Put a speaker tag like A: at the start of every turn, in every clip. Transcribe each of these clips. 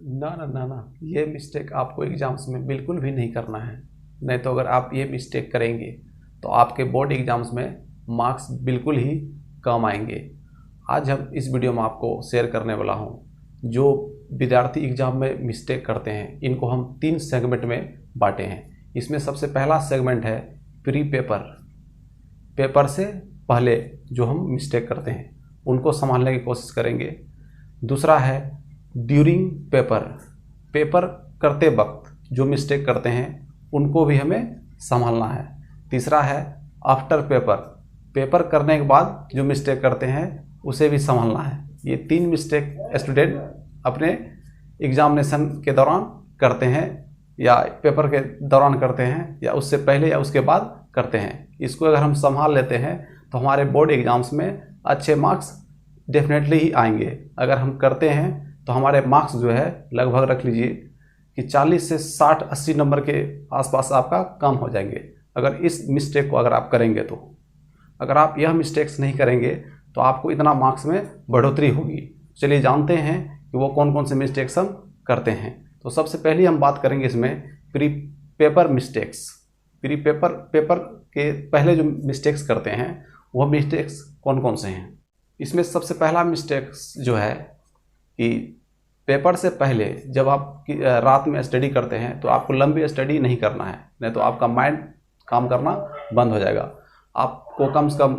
A: ना ना ना ना, ये मिस्टेक आपको एग्ज़ाम्स में बिल्कुल भी नहीं करना है। नहीं तो अगर आप ये मिस्टेक करेंगे तो आपके बोर्ड एग्ज़ाम्स में मार्क्स बिल्कुल ही कम आएंगे। आज हम इस वीडियो में आपको शेयर करने वाला हूँ जो विद्यार्थी एग्ज़ाम में मिस्टेक करते हैं, इनको हम 3 सेगमेंट में बांटे हैं। इसमें सबसे पहला सेगमेंट है प्री पेपर, पेपर से पहले जो हम मिस्टेक करते हैं उनको संभालने की कोशिश करेंगे। दूसरा है ड्यूरिंग पेपर, पेपर करते वक्त जो मिस्टेक करते हैं उनको भी हमें संभालना है। तीसरा है आफ्टर पेपर, पेपर करने के बाद जो मिस्टेक करते हैं उसे भी संभालना है। ये 3 मिस्टेक स्टूडेंट अपने एग्जामिनेशन के दौरान करते हैं, या पेपर के दौरान करते हैं, या उससे पहले या उसके बाद करते हैं। इसको अगर हम संभाल लेते हैं तो हमारे बोर्ड एग्ज़ाम्स में अच्छे मार्क्स डेफिनेटली ही आएंगे। अगर हम करते हैं तो हमारे मार्क्स जो है लगभग रख लीजिए कि 40 से 60-80 नंबर के आसपास आपका कम हो जाएंगे अगर इस मिस्टेक को अगर आप करेंगे तो। अगर आप यह मिस्टेक्स नहीं करेंगे तो आपको इतना मार्क्स में बढ़ोतरी होगी। चलिए जानते हैं कि वो कौन कौन से मिस्टेक्स हम करते हैं। तो सबसे पहले हम बात करेंगे इसमें pre paper mistakes. Pre paper के पहले जो मिस्टेक्स करते हैं वह मिस्टेक्स कौन कौन से हैं। इसमें सबसे पहला मिस्टेक्स जो है कि पेपर से पहले जब आप रात में स्टडी करते हैं तो आपको लंबी स्टडी नहीं करना है, नहीं तो आपका माइंड काम करना बंद हो जाएगा। आपको कम से कम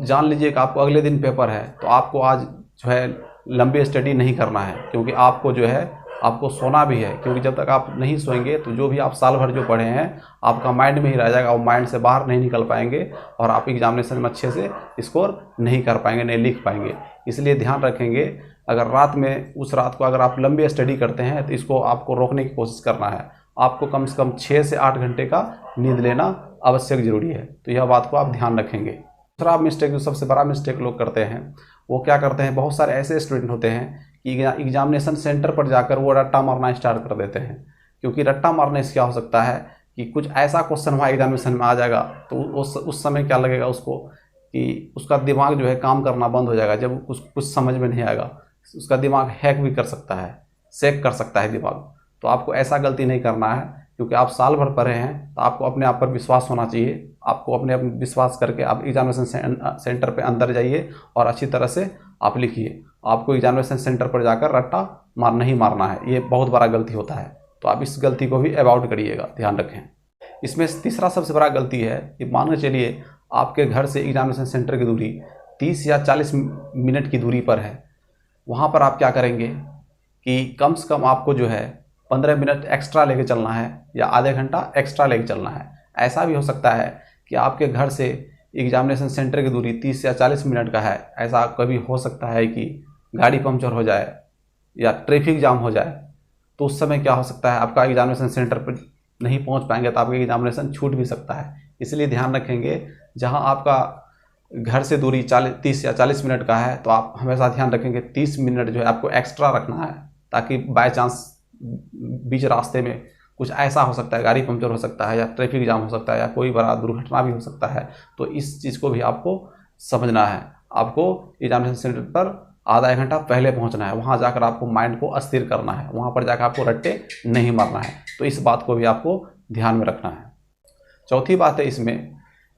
A: जान लीजिए कि आपको अगले दिन पेपर है तो आपको आज जो है लंबी स्टडी नहीं करना है, क्योंकि आपको जो है आपको सोना भी है। क्योंकि जब तक आप नहीं सोएंगे तो जो भी आप साल भर जो पढ़े हैं आपका माइंड में ही रह जाएगा, वो माइंड से बाहर नहीं निकल पाएंगे और आप एग्जामिनेशन में अच्छे से स्कोर नहीं कर पाएंगे, नहीं लिख पाएंगे। इसलिए ध्यान रखेंगे, अगर रात में उस रात को अगर आप लंबी स्टडी करते हैं तो इसको आपको रोकने की कोशिश करना है। आपको कम से कम 6 से 8 घंटे का नींद लेना आवश्यक ज़रूरी है। तो यह बात को आप ध्यान रखेंगे। दूसरा मिस्टेक, जो सबसे बड़ा मिस्टेक लोग करते हैं, वो क्या करते हैं, बहुत सारे ऐसे स्टूडेंट होते हैं कि एग्जामिनेशन सेंटर पर जाकर वो रट्टा मारना स्टार्ट कर देते हैं। क्योंकि रट्टा मारने से क्या हो सकता है कि कुछ ऐसा क्वेश्चन वहाँ एग्जामिनेशन में आ जाएगा तो उस समय क्या लगेगा उसको कि उसका दिमाग जो है काम करना बंद हो जाएगा। जब कुछ समझ में नहीं आएगा, उसका दिमाग हैक भी कर सकता है, शेक कर सकता है दिमाग। तो आपको ऐसा गलती नहीं करना है, क्योंकि आप साल भर पढ़े हैं तो आपको अपने आप पर विश्वास होना चाहिए। आपको अपने विश्वास करके आप एग्जामिनेशन सेंटर पे अंदर जाइए और अच्छी तरह से आप लिखिए। आपको एग्जामिनेशन सेंटर पर जाकर रट्टा नहीं मारना है, ये बहुत बड़ा गलती होता है। तो आप इस गलती को भी अवॉइड करिएगा, ध्यान रखें। इसमें तीसरा सबसे बड़ा गलती है कि मान के चलिए आपके घर से एग्जामिनेशन सेंटर की दूरी 30 या 40 मिनट की दूरी पर है। वहाँ पर आप क्या करेंगे कि कम से कम आपको जो है 15 मिनट एक्स्ट्रा लेके चलना है या आधे घंटा एक्स्ट्रा लेके चलना है। ऐसा भी हो सकता है कि आपके घर से एग्जामिनेशन सेंटर की दूरी 30 या 40 मिनट का है। ऐसा कभी हो सकता है कि गाड़ी पंचर हो जाए या ट्रैफिक जाम हो जाए, तो उस समय क्या हो सकता है, आपका एग्जामिनेशन सेंटर पर नहीं पहुंच पाएंगे तो आपका एग्जामिनेशन छूट भी सकता है। इसलिए ध्यान रखेंगे, जहां आपका घर से दूरी 30 या 40 मिनट का है तो आप हमेशा ध्यान रखेंगे 30 मिनट जो है आपको एक्स्ट्रा रखना है, ताकि बाय चांस बीच रास्ते में कुछ ऐसा हो सकता है, गाड़ी पंचर हो सकता है या ट्रैफिक जाम हो सकता है या कोई बड़ा दुर्घटना भी हो सकता है। तो इस चीज़ को भी आपको समझना है। आपको एग्जामिनेशन सेंटर पर आधा एक घंटा पहले पहुंचना है, वहां जाकर आपको माइंड को अस्थिर करना है, वहां पर जाकर आपको रट्टे नहीं मारना है। तो इस बात को भी आपको ध्यान में रखना है। चौथी बात है इसमें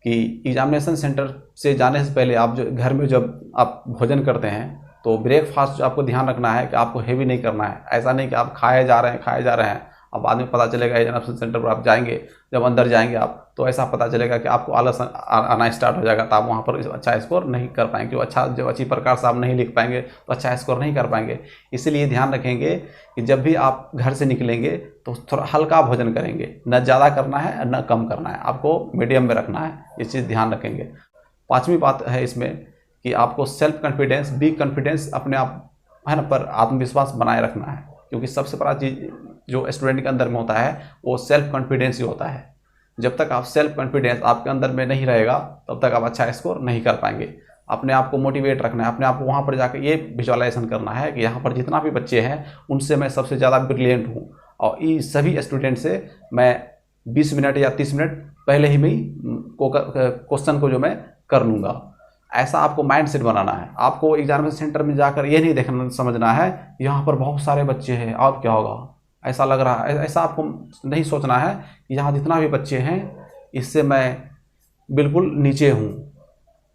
A: कि एग्जामिनेशन सेंटर से जाने से पहले आप जो घर में जब आप भोजन करते हैं तो ब्रेकफास्ट आपको ध्यान रखना है कि आपको हेवी नहीं करना है। ऐसा नहीं कि आप खाए जा रहे हैं, अब बाद में पता चलेगा एग्जामिनेशन सेंटर पर आप जाएंगे, जब अंदर जाएंगे आप तो ऐसा पता चलेगा कि आपको आलस आना स्टार्ट हो जाएगा, तो आप वहाँ पर अच्छा स्कोर नहीं कर पाएंगे। जब अच्छी प्रकार से आप नहीं लिख पाएंगे तो अच्छा स्कोर नहीं कर पाएंगे। इसलिए ध्यान रखेंगे कि जब भी आप घर से निकलेंगे तो थोड़ा हल्का भोजन करेंगे, न ज़्यादा करना है न कम करना है, आपको मीडियम में रखना है। ये चीज़ ध्यान रखेंगे। पाँचवीं बात है इसमें कि आपको सेल्फ कॉन्फिडेंस, बी कॉन्फिडेंस, अपने आप है ना पर आत्मविश्वास बनाए रखना है। क्योंकि सबसे बड़ा चीज़ जो स्टूडेंट के अंदर में होता है वो सेल्फ कॉन्फिडेंस ही होता है। जब तक आप सेल्फ कॉन्फिडेंस आपके अंदर में नहीं रहेगा तब तक आप अच्छा स्कोर नहीं कर पाएंगे। अपने आप को मोटिवेट रखना है, अपने आप को वहाँ पर जाकर ये विजुअलाइजेशन करना है कि यहाँ पर जितना भी बच्चे हैं उनसे मैं सबसे ज़्यादा ब्रिलियंट हूँ और इस सभी स्टूडेंट से मैं 20 मिनट या 30 मिनट पहले ही में क्वेश्चन को जो मैं कर लूँगा। ऐसा आपको माइंड सेट बनाना है। आपको एग्जामिनेशन सेंटर में जाकर ये नहीं देखना समझना है यहाँ पर बहुत सारे बच्चे हैं अब क्या होगा, ऐसा लग रहा है, ऐसा आपको नहीं सोचना है कि यहाँ जितना भी बच्चे हैं इससे मैं बिल्कुल नीचे हूँ,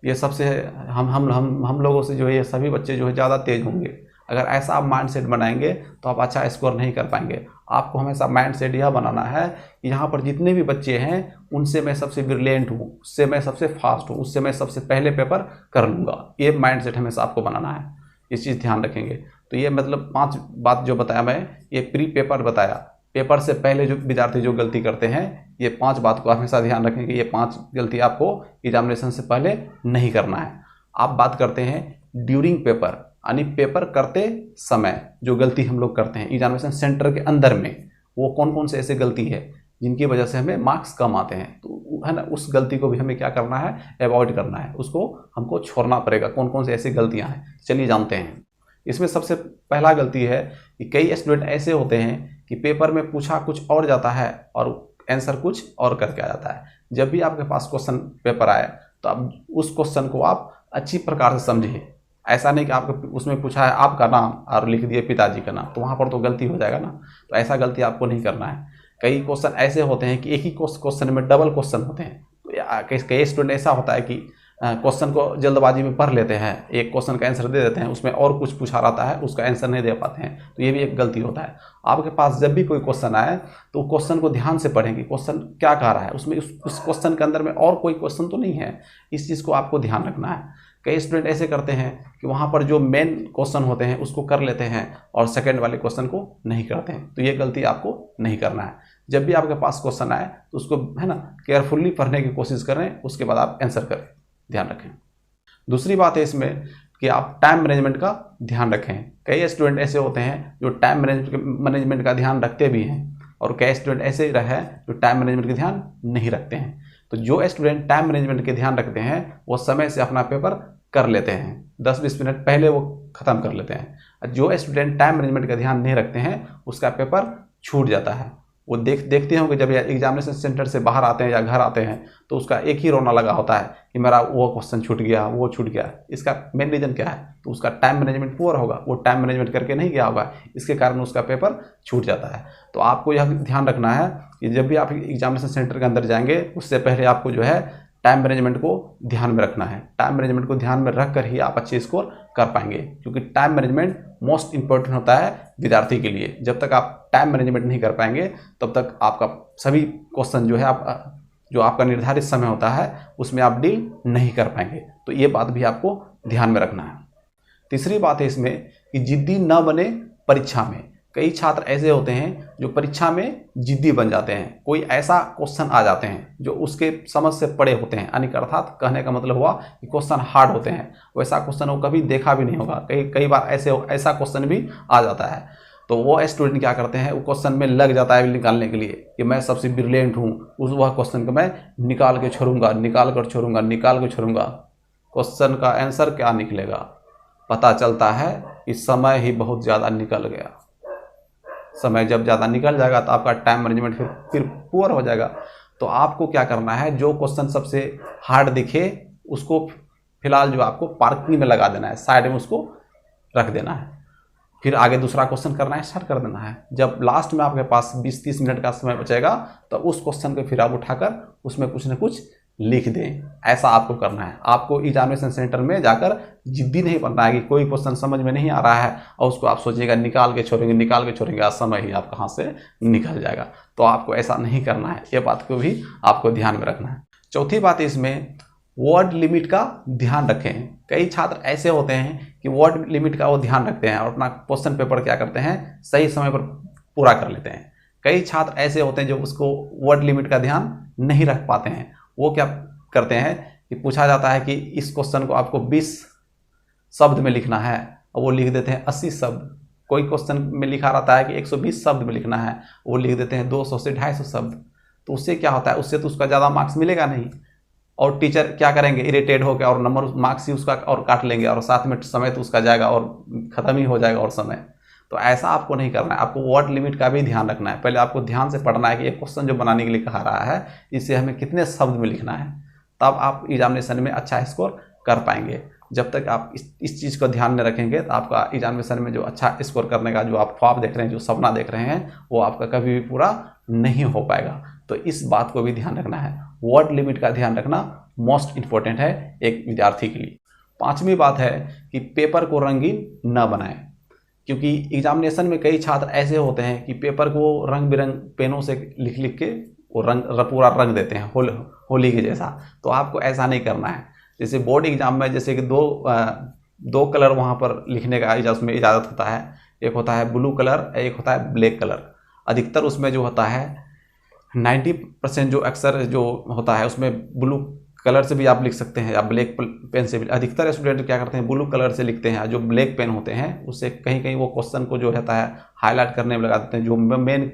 A: ये सबसे हम लोगों से जो है ये सभी बच्चे जो है ज़्यादा तेज होंगे। अगर ऐसा आप माइंड सेट बनाएंगे तो आप अच्छा स्कोर नहीं कर पाएंगे। आपको हमेशा माइंड सेट यह बनाना है कि यहाँ पर जितने भी बच्चे हैं उनसे मैं सबसे ब्रिलियंट हूँ, उससे मैं सबसे फास्ट हूँ, उससे मैं सबसे पहले पेपर कर लूँगा। ये माइंड सेट हमेशा आपको बनाना है, ये चीज़ ध्यान रखेंगे। तो ये मतलब 5 बात जो बताया मैं, ये प्री पेपर बताया, पेपर से पहले जो विद्यार्थी जो गलती करते हैं, ये 5 बात को हमेशा ध्यान रखेंगे। ये 5 गलती आपको एग्जामिनेशन से पहले नहीं करना है। आप बात करते हैं ड्यूरिंग पेपर, यानी पेपर करते समय जो गलती हम लोग करते हैं एग्जामिनेशन सेंटर के अंदर में, वो कौन कौन से ऐसे गलती है जिनकी वजह से हमें मार्क्स कम आते हैं, तो है ना, उस गलती को भी हमें क्या करना है, अवॉइड करना है, उसको हमको छोड़ना पड़ेगा। कौन कौन से ऐसी गलतियां हैं, चलिए जानते हैं। इसमें सबसे पहला गलती है कि कई स्टूडेंट ऐसे होते हैं कि पेपर में पूछा कुछ और जाता है और आंसर कुछ और करके आ जाता है। जब भी आपके पास क्वेश्चन पेपर आए तो आप उस क्वेश्चन को आप अच्छी प्रकार से समझिए। ऐसा नहीं कि आपको उसमें पूछा है आपका नाम और लिख दिए पिताजी का नाम, तो वहाँ पर तो गलती हो जाएगा ना। तो ऐसा गलती आपको नहीं करना है। कई क्वेश्चन ऐसे होते हैं कि एक ही क्वेश्चन में डबल क्वेश्चन होते हैं। तो कई स्टूडेंट ऐसा होता है कि क्वेश्चन को जल्दबाजी में पढ़ लेते हैं, एक क्वेश्चन का आंसर दे देते हैं, उसमें और कुछ पूछा रहता है, उसका आंसर नहीं दे पाते हैं। तो ये भी एक गलती होता है। आपके पास जब भी कोई क्वेश्चन आए तो क्वेश्चन को ध्यान से पढ़ेंगे, क्वेश्चन क्या कह रहा है, उसमें उस क्वेश्चन के अंदर में और कोई क्वेश्चन तो नहीं है। इस चीज़ को आपको ध्यान रखना है। कई स्टूडेंट ऐसे करते हैं कि वहाँ पर जो मेन क्वेश्चन होते हैं उसको कर लेते हैं और सेकंड वाले क्वेश्चन को नहीं करते हैं। तो ये गलती आपको नहीं करना है। जब भी आपके पास क्वेश्चन आए तो उसको है ना केयरफुली पढ़ने की कोशिश करें, उसके बाद आप आंसर करें, ध्यान रखें। दूसरी बात है इसमें कि आप टाइम मैनेजमेंट का ध्यान रखें। कई स्टूडेंट ऐसे होते हैं जो टाइम मैनेजमेंट का ध्यान रखते भी हैं और कई स्टूडेंट ऐसे रहे जो टाइम मैनेजमेंट का ध्यान नहीं रखते हैं। तो जो स्टूडेंट टाइम मैनेजमेंट के ध्यान रखते हैं वो समय से अपना पेपर कर लेते हैं, 10-20 मिनट पहले वो ख़त्म कर लेते हैं। जो स्टूडेंट टाइम मैनेजमेंट का ध्यान नहीं रखते हैं उसका पेपर छूट जाता है। वो देखते होंगे जब एग्जामिनेशन सेंटर से बाहर आते हैं या घर आते हैं तो उसका एक ही रोना लगा होता है कि मेरा वो क्वेश्चन छूट गया, वो छूट गया। इसका मेन रीज़न क्या है, तो उसका टाइम मैनेजमेंट पुअर होगा, वो टाइम मैनेजमेंट करके नहीं गया होगा, इसके कारण उसका पेपर छूट जाता है। तो आपको यह ध्यान रखना है कि जब भी आप एग्जामिनेशन सेंटर के अंदर जाएंगे उससे पहले आपको जो है टाइम मैनेजमेंट को ध्यान में रखना है। टाइम मैनेजमेंट को ध्यान में रख कर ही आप अच्छे स्कोर कर पाएंगे, क्योंकि टाइम मैनेजमेंट मोस्ट इंपॉर्टेंट होता है विद्यार्थी के लिए। जब तक आप टाइम मैनेजमेंट नहीं कर पाएंगे तब तक आपका सभी क्वेश्चन जो है जो आपका निर्धारित समय होता है उसमें आप डील नहीं कर पाएंगे। तो ये बात भी आपको ध्यान में रखना है। तीसरी बात है इसमें कि जिद्दी न बने परीक्षा में। कई छात्र ऐसे होते हैं जो परीक्षा में जिद्दी बन जाते हैं। कोई ऐसा क्वेश्चन आ जाते हैं जो उसके समझ से परे होते हैं, यानी अर्थात कहने का मतलब हुआ कि क्वेश्चन हार्ड होते हैं। वैसा क्वेश्चन वो कभी देखा भी नहीं होगा। कई बार ऐसा क्वेश्चन भी आ जाता है। तो वो स्टूडेंट क्या करते हैं, वो क्वेश्चन में लग जाता है निकालने के लिए कि मैं सबसे ब्रिलियंट हूँ, वह क्वेश्चन को मैं निकाल के छोड़ूंगा, निकाल कर छोड़ूंगा, निकाल कर छोड़ूंगा। क्वेश्चन का आंसर क्या निकलेगा, पता चलता है कि समय ही बहुत ज़्यादा निकल गया। समय जब ज़्यादा निकल जाएगा तो आपका टाइम मैनेजमेंट फिर पुअर हो जाएगा। तो आपको क्या करना है, जो क्वेश्चन सबसे हार्ड दिखे उसको फिलहाल जो आपको पार्किंग में लगा देना है, साइड में उसको रख देना है, फिर आगे दूसरा क्वेश्चन करना है, स्टार्ट कर देना है। जब लास्ट में आपके पास 20-30 मिनट का समय बचेगा तो उस क्वेश्चन को फिर आप उठाकर उसमें कुछ न कुछ लिख दें। ऐसा आपको करना है। आपको एग्जामिनेशन सेंटर में जाकर जिद्दी नहीं बनना है कि कोई क्वेश्चन समझ में नहीं आ रहा है और उसको आप सोचिएगा निकाल के छोड़ेंगे, निकाल के छोड़ेंगे, आज समय ही आप कहाँ से निकल जाएगा। तो आपको ऐसा नहीं करना है। ये बात को भी आपको ध्यान में रखना है। चौथी बात इसमें वर्ड लिमिट का ध्यान रखें। कई छात्र ऐसे होते हैं कि वर्ड लिमिट का वो ध्यान रखते हैं और अपना क्वेश्चन पेपर क्या करते हैं, सही समय पर पूरा कर लेते हैं। कई छात्र ऐसे होते हैं जो उसको वर्ड लिमिट का ध्यान नहीं रख पाते हैं। वो क्या करते हैं कि पूछा जाता है कि इस क्वेश्चन को आपको 20 शब्द में लिखना है और वो लिख देते हैं 80 शब्द। कोई क्वेश्चन में लिखा रहता है कि 120 शब्द में लिखना है, वो लिख देते हैं 200 से 250 शब्द। तो उससे क्या होता है, उससे तो उसका ज़्यादा मार्क्स मिलेगा नहीं और टीचर क्या करेंगे, इरिटेट होकर और नंबर मार्क्स ही उसका और काट लेंगे और साथ में समय तो उसका जाएगा और ख़त्म ही हो जाएगा और समय। तो ऐसा आपको नहीं करना है। आपको वर्ड लिमिट का भी ध्यान रखना है। पहले आपको ध्यान से पढ़ना है कि एक क्वेश्चन जो बनाने के लिए कहा रहा है इसे हमें कितने शब्द में लिखना है, तब आप एग्जामिनेशन में अच्छा स्कोर कर पाएंगे। जब तक आप इस चीज़ को ध्यान में रखेंगे तो आपका एग्जामिनेशन में जो अच्छा स्कोर करने का जो आप ख्वाब देख रहे हैं, जो सपना देख रहे हैं, वो आपका कभी भी पूरा नहीं हो पाएगा। तो इस बात को भी ध्यान रखना है। वर्ड लिमिट का ध्यान रखना मोस्ट इंपॉर्टेंट है एक विद्यार्थी के लिए। पांचवी बात है कि पेपर को रंगीन न बनाएं, क्योंकि एग्जामिनेशन में कई छात्र ऐसे होते हैं कि पेपर को रंग बिरंग पेनों से लिख लिख के वो पूरा रंग देते हैं होली के जैसा। तो आपको ऐसा नहीं करना है। जैसे बोर्ड एग्जाम में जैसे कि दो कलर वहाँ पर लिखने का उसमें इजाज़त होता है। एक होता है ब्लू कलर, एक होता है ब्लैक कलर। अधिकतर उसमें जो होता है 90% जो अक्सर जो होता है उसमें ब्लू कलर से भी आप लिख सकते हैं या ब्लैक पेन से भी। अधिकतर स्टूडेंट क्या करते हैं, ब्लू कलर से लिखते हैं। जो ब्लैक पेन होते हैं उससे कहीं कहीं वो क्वेश्चन को जो रहता है हाईलाइट करने में लगा देते हैं। जो मेन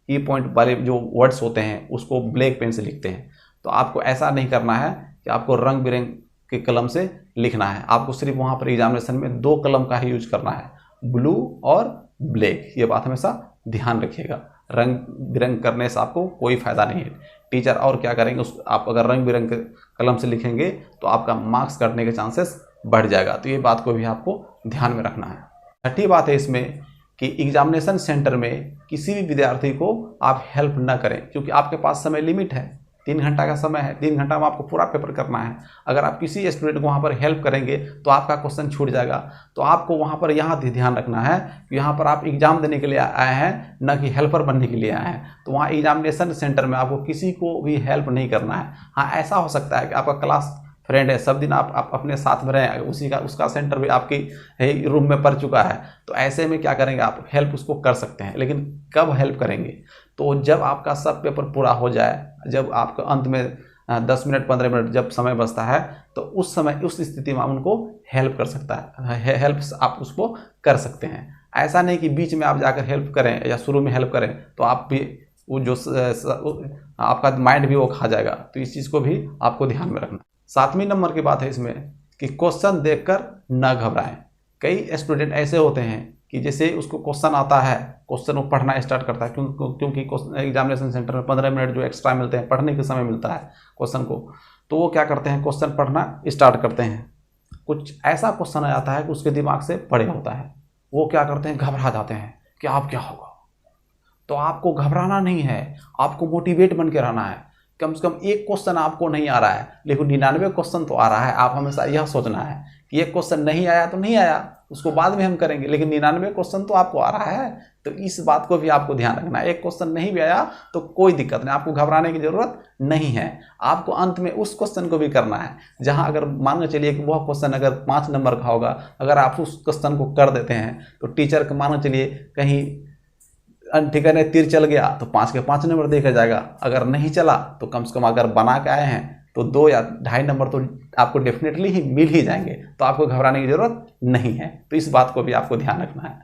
A: की पॉइंट वाले जो वर्ड्स होते हैं उसको ब्लैक पेन से लिखते हैं। तो आपको ऐसा नहीं करना है कि आपको रंग बिरंग के कलम से लिखना है। आपको सिर्फ वहाँ पर एग्जामिनेशन में 2 कलम का ही यूज करना है, ब्लू और ब्लैक। ये बात हमेशा ध्यान रखिएगा। रंग बिरंग करने से आपको कोई फ़ायदा नहीं है। टीचर और क्या करेंगे, आप अगर रंग बिरंग के कलम से लिखेंगे तो आपका मार्क्स कटने के चांसेस बढ़ जाएगा। तो ये बात को भी आपको ध्यान में रखना है। छठी बात है इसमें कि एग्जामिनेशन सेंटर में किसी भी विद्यार्थी को आप हेल्प ना करें, क्योंकि आपके पास समय लिमिट है। 3 घंटा का समय है, 3 घंटा में आपको पूरा पेपर करना है। अगर आप किसी स्टूडेंट को वहाँ पर हेल्प करेंगे तो आपका क्वेश्चन छूट जाएगा। तो आपको वहाँ पर यहाँ ध्यान रखना है कि यहाँ पर आप एग्जाम देने के लिए आए हैं, न कि हेल्पर बनने के लिए आए हैं। तो वहाँ एग्जामिनेशन सेंटर में आपको किसी को भी हेल्प नहीं करना है। हाँ, ऐसा हो सकता है कि आपका क्लास फ्रेंड है, सब दिन आप अपने साथ में रहें, उसका सेंटर भी आपकी रूम में पड़ चुका है। तो ऐसे में क्या करेंगे, आप हेल्प उसको कर सकते हैं। लेकिन कब हेल्प करेंगे, तो जब आपका सब पेपर पूरा हो जाए, जब आपका अंत में 10 मिनट 15 मिनट जब समय बचता है, तो उस समय उस स्थिति में आप उनको हेल्प कर सकता है, हेल्प आप उसको कर सकते हैं। ऐसा नहीं कि बीच में आप जाकर हेल्प करें या शुरू में हेल्प करें तो आप भी वो जो आपका माइंड भी वो खा जाएगा। तो इस चीज़ को भी आपको ध्यान में रखना। 7वें नंबर की बात है इसमें कि क्वेश्चन देखकर न घबराएं। कई स्टूडेंट ऐसे होते हैं कि जैसे उसको क्वेश्चन आता है, क्वेश्चन वो पढ़ना स्टार्ट करता है, क्योंकि एग्जामिनेशन सेंटर में 15 मिनट जो एक्स्ट्रा मिलते हैं, पढ़ने के समय मिलता है क्वेश्चन को, तो वो क्या करते हैं, क्वेश्चन पढ़ना स्टार्ट करते हैं। कुछ ऐसा क्वेश्चन आ जाता है कि उसके दिमाग से परे होता है, वो क्या करते हैं, घबरा जाते हैं कि आप क्या होगा। तो आपको घबराना नहीं है, आपको मोटिवेट बन के रहना है। कम से कम एक क्वेश्चन आपको नहीं आ रहा है, लेकिन 99 क्वेश्चन तो आ रहा है। आप हमेशा यह सोचना है कि एक क्वेश्चन नहीं आया तो नहीं आया, उसको बाद में हम करेंगे, लेकिन 99 क्वेश्चन तो आपको आ रहा है। तो इस बात को भी आपको ध्यान रखना है। एक क्वेश्चन नहीं भी आया तो कोई दिक्कत नहीं, आपको घबराने की जरूरत नहीं है। आपको अंत में उस क्वेश्चन को भी करना है जहां अगर मान के चलिए कि वह क्वेश्चन अगर 5 नंबर का होगा, अगर आप उस क्वेश्चन को कर देते हैं तो टीचर को मान के चलिए कहीं ठीक है तीर चल गया तो 5 के 5 नंबर देखा जाएगा। अगर नहीं चला तो कम से कम अगर बना के आए हैं तो 2 या 2.5 नंबर तो आपको डेफिनेटली ही मिल ही जाएंगे। तो आपको घबराने की जरूरत नहीं है। तो इस बात को भी आपको ध्यान रखना है।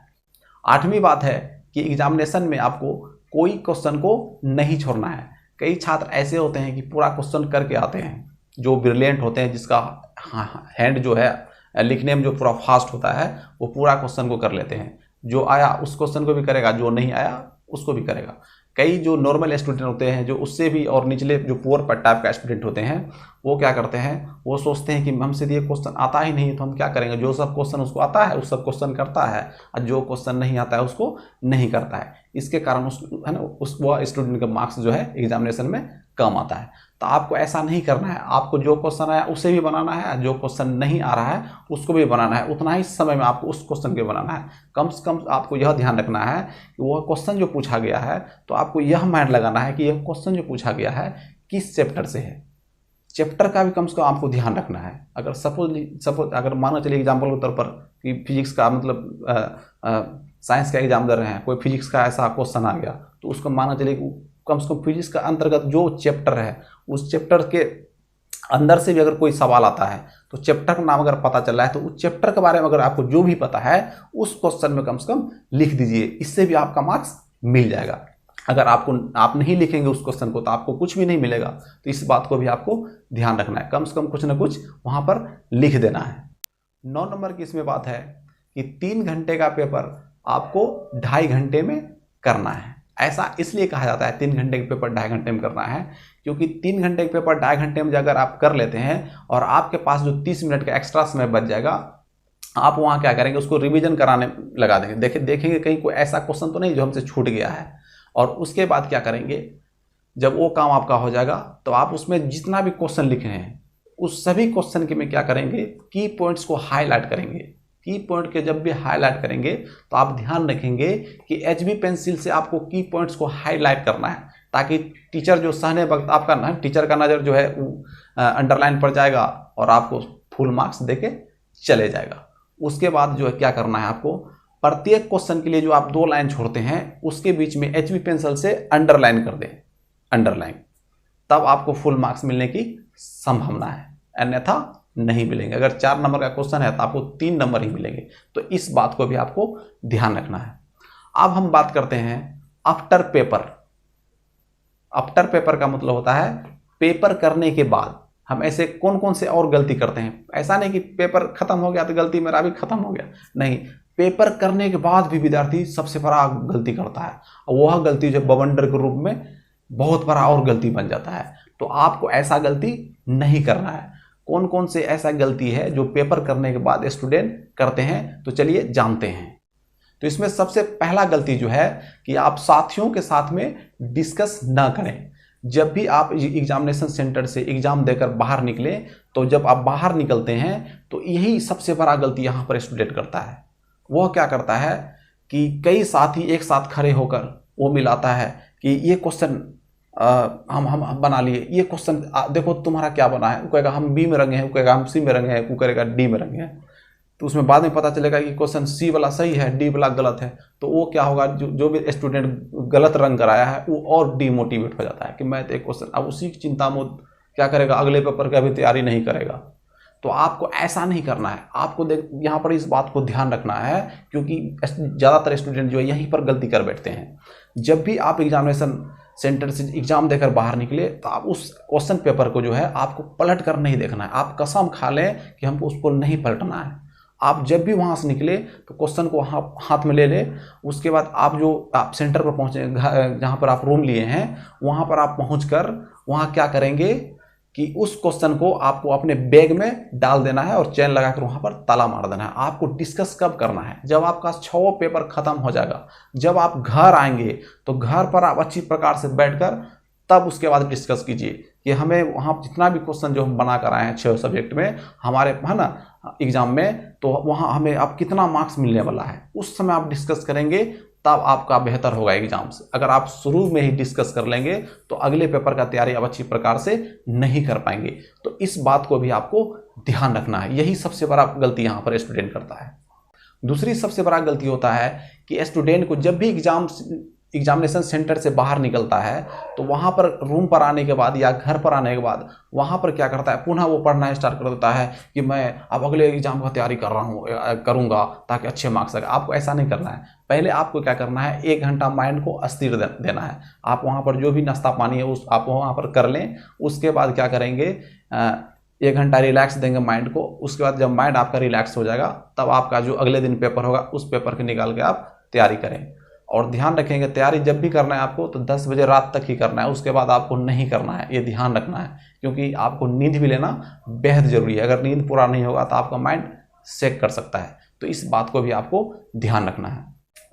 A: 8वीं बात है कि एग्जामिनेशन में आपको कोई क्वेश्चन को नहीं छोड़ना है। कई छात्र ऐसे होते हैं कि पूरा क्वेश्चन करके आते हैं, जो ब्रिलियंट होते हैं, जिसका हैंड जो है लिखने में जो पूरा फास्ट होता है, वो पूरा क्वेश्चन को कर लेते हैं। जो आया उस क्वेश्चन को भी करेगा, जो नहीं आया उसको भी करेगा। कई जो नॉर्मल स्टूडेंट होते हैं, जो उससे भी और निचले जो पुअर टाइप का स्टूडेंट होते हैं, वो क्या करते हैं, वो सोचते हैं कि हमसे ये क्वेश्चन आता ही नहीं तो हम क्या करेंगे। जो सब क्वेश्चन उसको आता है उस सब क्वेश्चन करता है, और जो क्वेश्चन नहीं आता है उसको नहीं करता है। इसके कारण है ना वो स्टूडेंट का मार्क्स जो है एग्जामिनेशन में कम आता है। तो आपको ऐसा नहीं करना है। आपको जो क्वेश्चन आया उसे भी बनाना है, जो क्वेश्चन नहीं आ रहा है उसको भी बनाना है। उतना ही समय में आपको उस क्वेश्चन को बनाना है। कम से कम आपको यह ध्यान रखना है कि वह क्वेश्चन जो पूछा गया है, तो आपको यह माइंड लगाना है कि यह क्वेश्चन जो पूछा गया है किस चैप्टर से है। चैप्टर का भी कम से कम आपको ध्यान रखना है। अगर सपोज अगर माना चलिए एग्जाम्पल के तौर पर कि फिजिक्स का मतलब साइंस का एग्जाम दे रहे हैं, कोई फिजिक्स का ऐसा क्वेश्चन आ गया, तो उसको माना चलिए कम से कम फिजिक्स का अंतर्गत जो चैप्टर है उस चैप्टर के अंदर से भी अगर कोई सवाल आता है तो चैप्टर का नाम अगर पता चल रहा है तो उस चैप्टर के बारे में अगर आपको जो भी पता है उस क्वेश्चन में कम से कम लिख दीजिए। इससे भी आपका मार्क्स मिल जाएगा। अगर आप नहीं लिखेंगे उस क्वेश्चन को तो आपको कुछ भी नहीं मिलेगा। तो इस बात को भी आपको ध्यान रखना है, कम से कम कुछ ना कुछ वहाँ पर लिख देना है। 9 नंबर की इसमें बात है कि 3 घंटे का पेपर आपको 2.5 घंटे में करना है। ऐसा इसलिए कहा जाता है 3 घंटे के पेपर 2.5 घंटे में करना है, क्योंकि 3 घंटे के पेपर 2.5 घंटे में अगर आप कर लेते हैं और आपके पास जो 30 मिनट का एक्स्ट्रा समय बच जाएगा, आप वहाँ क्या करेंगे, उसको रिवीजन कराने लगा देंगे। देखेंगे कहीं कोई ऐसा क्वेश्चन तो नहीं जो हमसे छूट गया है। और उसके बाद क्या करेंगे, जब वो काम आपका हो जाएगा तो आप उसमें जितना भी क्वेश्चन लिखे हैं उस सभी क्वेश्चन के में क्या करेंगे, की पॉइंट्स को हाईलाइट करेंगे। की पॉइंट के जब भी हाईलाइट करेंगे तो आप ध्यान रखेंगे कि HB पेंसिल से आपको की पॉइंट्स को हाईलाइट करना है, ताकि टीचर जो सहने वक्त आपका ना टीचर का नज़र जो है अंडरलाइन पर जाएगा और आपको फुल मार्क्स देके चले जाएगा। उसके बाद जो है क्या करना है, आपको प्रत्येक क्वेश्चन के लिए जो आप 2 लाइन छोड़ते हैं उसके बीच में HB पेंसिल से अंडरलाइन कर दें, अंडरलाइन, तब आपको फुल मार्क्स मिलने की संभावना है, अन्यथा नहीं मिलेंगे। अगर 4 नंबर का क्वेश्चन है तो आपको 3 नंबर ही मिलेंगे। तो इस बात को भी आपको ध्यान रखना है। अब हम बात करते हैं आफ्टर पेपर। आफ्टर पेपर का मतलब होता है पेपर करने के बाद हम ऐसे कौन कौन से और गलती करते हैं। ऐसा नहीं कि पेपर खत्म हो गया तो गलती मेरा भी खत्म हो गया, नहीं, पेपर करने के बाद भी विद्यार्थी सबसे बड़ा गलती करता है, और वह गलती जो बवंडर के रूप में बहुत बड़ा और गलती बन जाता है। तो आपको ऐसा गलती नहीं करना है। कौन कौन से ऐसा गलती है जो पेपर करने के बाद स्टूडेंट करते हैं, तो चलिए जानते हैं। तो इसमें सबसे पहला गलती जो है कि आप साथियों के साथ में डिस्कस ना करें। जब भी आप एग्जामिनेशन सेंटर से एग्जाम देकर बाहर निकले, तो जब आप बाहर निकलते हैं तो यही सबसे बड़ा गलती यहाँ पर स्टूडेंट करता है। वह क्या करता है कि कई साथी एक साथ खड़े होकर वो मिलाता है कि ये क्वेश्चन हम बना लिए, ये क्वेश्चन देखो तुम्हारा क्या बना है, वो कहेगा हम बी में रंगे हैं, वो कहेगा हम सी में रंगे हैं, वो करेगा डी में रंगे हैं। तो उसमें बाद में पता चलेगा कि क्वेश्चन सी वाला सही है, डी वाला गलत है। तो वो क्या होगा, जो भी स्टूडेंट गलत रंग कराया है वो और डिमोटिवेट हो जाता है कि मैं तो एक क्वेश्चन, अब उसी की चिंता में क्या करेगा, अगले पेपर की अभी तैयारी नहीं करेगा। तो आपको ऐसा नहीं करना है। आपको यहाँ पर इस बात को ध्यान रखना है, क्योंकि ज़्यादातर स्टूडेंट जो है यहीं पर गलती कर बैठते हैं। जब भी आप एग्जामिनेशन सेंटर से एग्जाम देकर बाहर निकले तो आप उस क्वेश्चन पेपर को जो है आपको पलट कर नहीं देखना है। आप कसम खा लें कि हमको उसको नहीं पलटना है। आप जब भी वहाँ से निकले तो क्वेश्चन को हाथ में ले ले। उसके बाद आप सेंटर पर पहुँचे, जहाँ पर आप रूम लिए हैं, वहाँ पर आप पहुँचकर वहाँ क्या करेंगे कि उस क्वेश्चन को आपको अपने बैग में डाल देना है और चेन लगाकर वहाँ पर ताला मार देना है। आपको डिस्कस कब करना है, जब आपका 6 पेपर खत्म हो जाएगा, जब आप घर आएंगे तो घर पर आप अच्छी प्रकार से बैठकर तब उसके बाद डिस्कस कीजिए कि हमें वहाँ जितना भी क्वेश्चन जो हम बना कर आए हैं 6 सब्जेक्ट में हमारे, है ना, एग्जाम में, तो वहाँ हमें अब कितना मार्क्स मिलने वाला है, उस समय आप डिस्कस करेंगे, तब आपका बेहतर होगा एग्जाम से। अगर आप शुरू में ही डिस्कस कर लेंगे तो अगले पेपर का तैयारी आप अच्छी प्रकार से नहीं कर पाएंगे। तो इस बात को भी आपको ध्यान रखना है। यही सबसे बड़ा गलती यहाँ पर स्टूडेंट करता है। दूसरी सबसे बड़ा गलती होता है कि स्टूडेंट को जब भी एग्जामिनेशन सेंटर से बाहर निकलता है तो वहाँ पर रूम पर आने के बाद या घर पर आने के बाद वहाँ पर क्या करता है, पुनः वो पढ़ना स्टार्ट कर देता है कि मैं अब अगले एग्जाम का तैयारी करूँगा ताकि अच्छे मार्क्स आए। आपको ऐसा नहीं करना है। पहले आपको क्या करना है, 1 घंटा माइंड को अस्थिर देना है। आप वहाँ पर जो भी नाश्ता पानी है उस आप वहाँ पर कर लें। उसके बाद क्या करेंगे, 1 घंटा रिलैक्स देंगे माइंड को। उसके बाद जब माइंड आपका रिलैक्स हो जाएगा तब आपका जो अगले दिन पेपर होगा उस पेपर के निकाल के आप तैयारी करें। और ध्यान रखेंगे, तैयारी जब भी करना है आपको तो 10 बजे रात तक ही करना है, उसके बाद आपको नहीं करना है। ये ध्यान रखना है, क्योंकि आपको नींद भी लेना बेहद ज़रूरी है। अगर नींद पूरा नहीं होगा तो आपका माइंड सेक कर सकता है। तो इस बात को भी आपको ध्यान रखना है।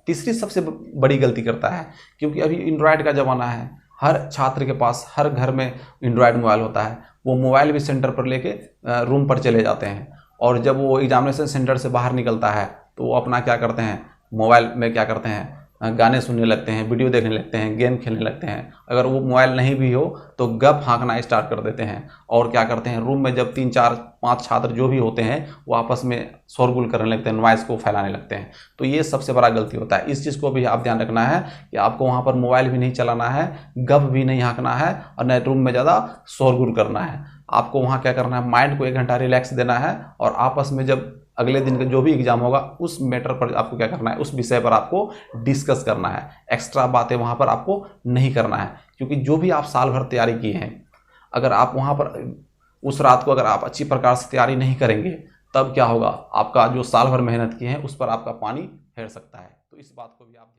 A: तीसरी सबसे बड़ी गलती करता है, क्योंकि अभी एंड्रॉयड का ज़माना है, हर छात्र के पास हर घर में एंड्रॉयड मोबाइल होता है। वो मोबाइल भी सेंटर पर लेके रूम पर चले जाते हैं, और जब वो एग्जामिनेशन सेंटर से बाहर निकलता है तो वो अपना क्या करते हैं, मोबाइल में क्या करते हैं, गाने सुनने लगते हैं, वीडियो देखने लगते हैं, गेम खेलने लगते हैं। अगर वो मोबाइल नहीं भी हो तो गप हाँकना स्टार्ट कर देते हैं। और क्या करते हैं, रूम में जब 3 4 5 छात्र जो भी होते हैं वो आपस में शोरगुल करने लगते हैं, नॉइज़ को फैलाने लगते हैं। तो ये सबसे बड़ा गलती होता है। इस चीज़ को भी आप ध्यान रखना है कि आपको वहाँ पर मोबाइल भी नहीं चलाना है, गप भी नहीं हाँकना है, और न रूम में ज़्यादा शोरगुल करना है। आपको वहाँ क्या करना है, माइंड को 1 घंटा रिलैक्स देना है, और आपस में जब अगले दिन का जो भी एग्जाम होगा उस मैटर पर आपको क्या करना है, उस विषय पर आपको डिस्कस करना है। एक्स्ट्रा बातें वहाँ पर आपको नहीं करना है, क्योंकि जो भी आप साल भर तैयारी की हैं, अगर आप वहाँ पर उस रात को अगर आप अच्छी प्रकार से तैयारी नहीं करेंगे तब क्या होगा, आपका जो साल भर मेहनत की है उस पर आपका पानी फेर सकता है। तो इस बात को भी आप